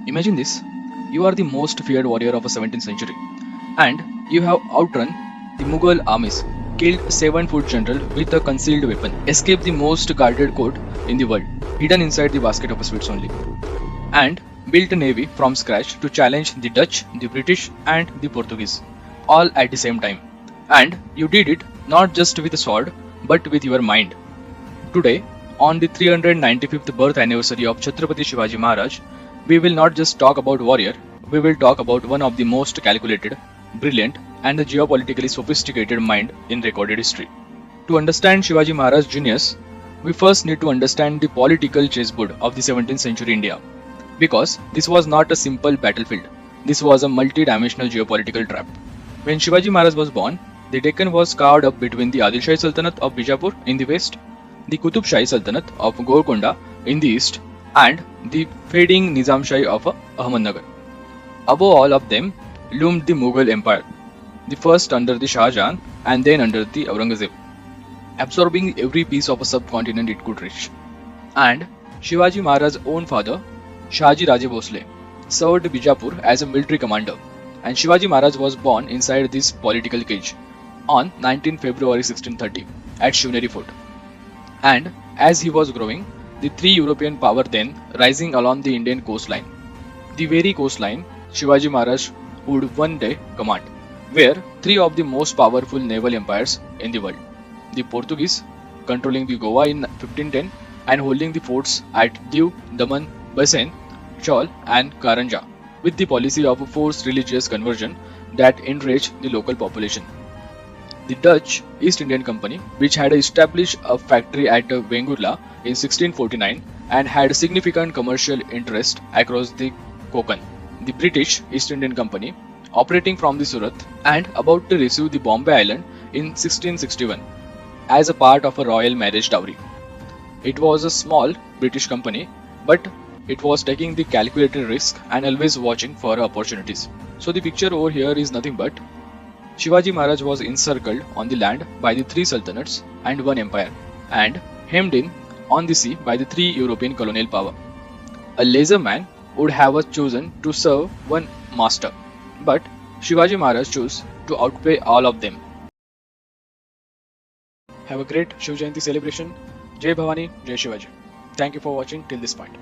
Imagine this, you are the most feared warrior of the 17th century, and you have outrun the Mughal armies, killed 7-foot general with a concealed weapon, escaped the most guarded court in the world, hidden inside the basket of sweets only, and built a navy from scratch to challenge the Dutch, the British, and the Portuguese, all at the same time. And you did it not just with a sword, but with your mind. Today, on the 395th birth anniversary of Chhatrapati Shivaji Maharaj, we will not just talk about warrior, we will talk about one of the most calculated, brilliant, and geopolitically sophisticated mind in recorded history. To understand Shivaji Maharaj's genius, we first need to understand the political chessboard of the 17th century India. Because this was not a simple battlefield, this was a multi-dimensional geopolitical trap. When Shivaji Maharaj was born, the Deccan was carved up between the Adil Shahi Sultanate of Bijapur in the west, the Qutub Shahi Sultanate of Golconda in the east, and the fading Nizam Shahi of Ahmednagar. Above all of them loomed the Mughal Empire, the first under the Shah Jahan and then under the Aurangzeb, absorbing every piece of a subcontinent it could reach. And Shivaji Maharaj's own father, Shahaji Raje Bhosle, served Bijapur as a military commander, and Shivaji Maharaj was born inside this political cage on 19 February 1630 at Shivneri Fort. And as he was growing, the three European powers then rising along the Indian coastline, the very coastline Shivaji Maharaj would one day command, were three of the most powerful naval empires in the world. The Portuguese, controlling the Goa in 1510 and holding the forts at Diu, Daman, Basen, Chaul, and Karanja, with the policy of forced religious conversion that enraged the local population. The Dutch East Indian Company, which had established a factory at Vengurla in 1649 and had significant commercial interest across the Konkan. The British East Indian Company, operating from the Surat and about to receive the Bombay Island in 1661 as a part of a royal marriage dowry. It was a small British company, but it was taking the calculated risk and always watching for opportunities. So the picture over here is nothing but Shivaji Maharaj was encircled on the land by the three sultanates and one empire, and hemmed in on the sea by the three European colonial power. A laser man would have chosen to serve one master, but Shivaji Maharaj chose to outplay all of them. Have a great Shiv Jayanti celebration. Jai Bhavani, Jai Shivaji. Thank you for watching till this point.